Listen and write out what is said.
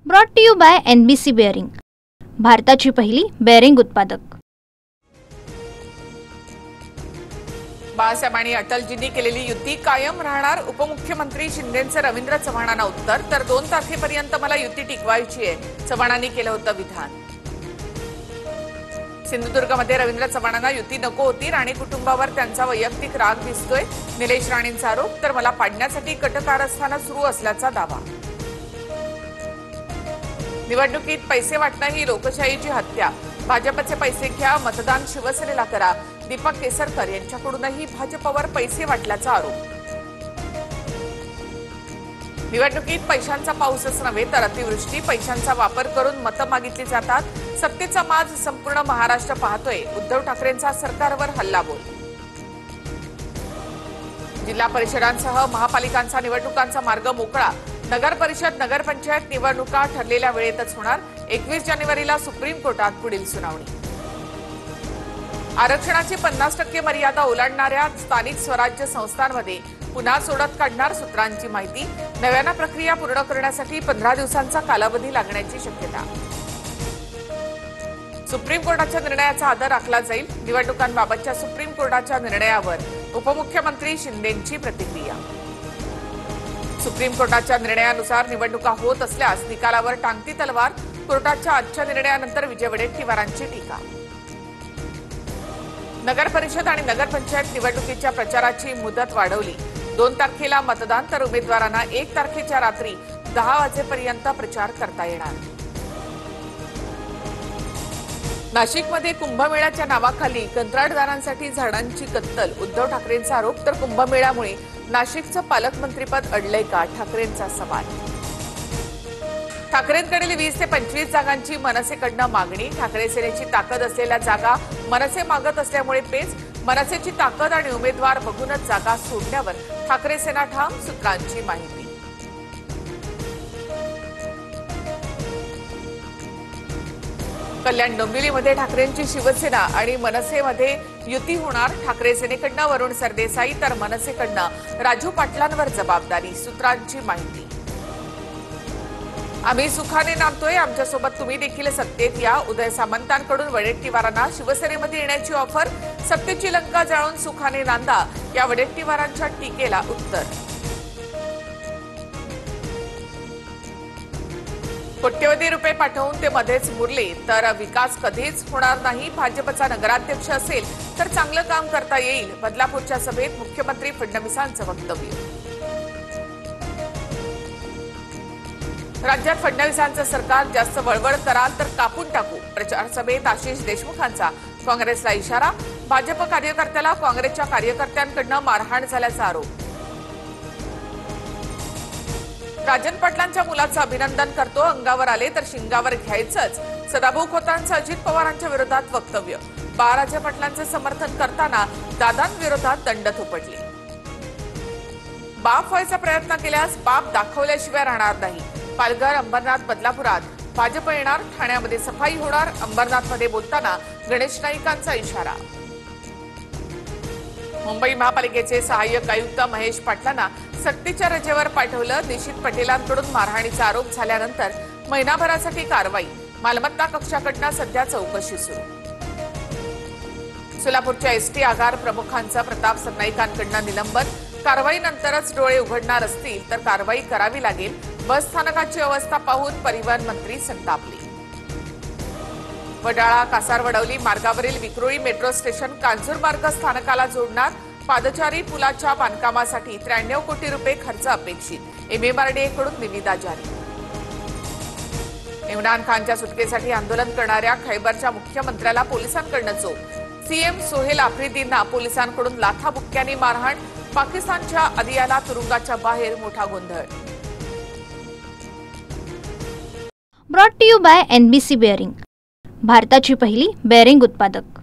Brought to you by NBC bearing, भारताची पहिली bearing उत्पादक। बाळासाहेब आणि अटलजींनी केलेली युती कायम राहणार, उपमुख्यमंत्री शिंदेंचे रवींद्र चव्हाणांना उत्तर। तर 2 तारखेपर्यंत मला युती टिकवायची आहे, चव्हाणांनी केलं होतं विधान। सिंधुदुर्गमध्ये रवींद्र चव्हाणांना युती नको होती, राणे कुटुंबावर त्यांचा वैयक्तिक राग दिसतोय, निलेश राणेंचा आरोप। तर मला पाडण्यासाठी कटकारस्थानं सुरू असल्याचा दावा। निवडणुकीत पैसे वाटणं ही लोकशाहीची हत्या, भाजपचे पैसे घ्या, मतदान शिवसेनेला करा, दीपक केसरकर यांच्याकडूनही भाजपवर पैसे वाटल्याचा आरोप। निवडणुकीत पैशांचा पाऊसच नव्हे तर अतिवृष्टी, पैशांचा वापर करून मतं मागितली जातात, सत्तेचा माज संपूर्ण महाराष्ट्र पाहतोय, उद्धव ठाकरेंचा सरकारवर हल्लाबोल। जिल्हा परिषदांसह महापालिकांचा निवडणुकांचा मार्ग मोकळा, नगर परिषद नगरपंचायत निवडणुका ठरलेल्या वेळेतच होणार, 21 जानेवारीला सुप्रीम कोर्टात पुढील सुनावणी। आरक्षणाची 50% मर्यादा ओलांडणाऱ्या स्थानिक स्वराज्य संस्थांमध्ये पुन्हा सोडत काढणार, सूत्रांची माहिती। नव्यानं प्रक्रिया पूर्ण करण्यासाठी 15 दिवसांचा कालावधी लागण्याची शक्यता। सुप्रीम कोर्टाच्या निर्णयाचा आदर राखला जाईल, निवडणुकांबाबतच्या सुप्रीम कोर्टाच्या निर्णयावर उपमुख्यमंत्री शिंदेंची प्रतिक्रिया। सुप्रीम कोर्टाच्या निर्णयानुसार निवडणुका होत असल्यास निकालावर टांगती तलवार, कोर्टाच्या आजच्या निर्णयानंतर विजय वडेट्टीवारांची टीका। नगर परिषद आणि नगरपंचायत निवडणुकीच्या प्रचाराची मुदत वाढवली, 2 तारखेला मतदान, तर उमेदवारांना 1 तारखेच्या रात्री 10 वाजेपर्यंत प्रचार करता येणार। नाशिकमध्ये कुंभमेळ्याच्या नावाखाली कंत्राटदारांसाठी झाडांची कत्तल, उद्धव ठाकरेंचा आरोप। तर कुंभमेळ्यामुळे नाशिकचं पालकमंत्रीपद अडलंय का, ठाकरेंचा सवाल। ठाकरेंकडील 20 ते 25 जागांची मनसेकडनं मागणी, ठाकरे सेनेची ताकद असलेल्या जागा मनसे मागत असल्यामुळे पेच, मनसेची ताकद आणि उमेदवार बघूनच जागा सोडण्यावर ठाकरे सेना ठाम, सूत्रांची माहिती। कल्याण डोंबिवलीमध्ये ठाकरेंची शिवसेना आणि मनसेमध्ये युती होणार, ठाकरे सेनेकडनं वरुण सरदेसाई तर मनसेकडनं राजू पाटलांवर जबाबदारी, सूत्रांची माहिती। आम्ही सुखाने नांदतोय, आमच्यासोबत तुम्ही देखील सत्तेत या, उदय सामंतांकडून वडेट्टीवारांना शिवसेनेमध्ये येण्याची ऑफर, सत्तेची लंका जाळून सुखाने नांदा, या वडेट्टीवारांच्या टीकेला उत्तर। कोट्यवधी रुपये पाठवून ते मध्येच मुरले तर विकास कधीच होणार नाही, भाजपचा नगराध्यक्ष असेल तर चांगलं काम करता येईल, बदलापूरच्या सभेत मुख्यमंत्री फडणवीसांचं वक्तव्य। राज्यात फडणवीसांचं सरकार जास्त वळवळ कराल तर कापून टाकू, प्रचार सभेत आशिष देशमुखांचा काँग्रेसला इशारा, भाजप कार्यकर्त्याला काँग्रेसच्या कार्यकर्त्यांकडनं मारहाण झाल्याचा आरोप। राजन पाटलांच्या मुलाचं अभिनंदन करतो, अंगावर आले तर शिंगावर घ्यायचंच, सदाभाऊ खोतांचं अजित पवारांच्या विरोधात वक्तव्य, बाळासाहेब पाटलांचं समर्थन करताना दादांविरोधात दंड थोपटली। बाप व्हायचा प्रयत्न केल्यास बाप दाखवल्याशिवाय राहणार नाही, पालघर, अंबरनाथ, बदलापुरात भाजप येणार, ठाण्यामध्ये सफाई होणार, अंबरनाथमध्ये बोलताना गणेश नाईकांचा इशारा। मुंबई महापालिकेचे सहाय्यक आयुक्त महेश पाटलांना सक्तीच्या रजेवर पाठवलं, निशित पटेलांकडून मारहाणीचा आरोप झाल्यानंतर महिनाभरासाठी कारवाई, मालमत्ता कक्षाकडनं सध्या चौकशी सुरू। सोलापूरच्या एसटी आगार प्रमुखांचं प्रताप सरनाईकांकडनं निलंबन, कारवाईनंतरच डोळे उघडणार असतील तर कारवाई करावी लागेल, बस स्थानकाची अवस्था पाहून परिवहन मंत्री संतापले। वडाळा कासारवडवली मार्गावरील विक्रोळी मेट्रो स्टेशन कांजूरमार्ग स्थानकाला जोडणार, पादचारी पुलाच्या बांधकामासाठी 93 कोटी रुपये खर्च अपेक्षित, MMRDA कडून निविदा जारी। इम्रान खानच्या सुटकेसाठी आंदोलन करणाऱ्या खैबरच्या मुख्यमंत्र्याला पोलिसांकडनं चोप, सीएम सोहेल आफ्रिदींना पोलिसांकडून लाथाबुक्क्यांनी मारहाण, पाकिस्तानच्या अदियाला तुरुंगाच्या बाहेर मोठा गोंधळ। Brought to you by NBC bearing, भारताची पहिली बेअरिंग उत्पादक।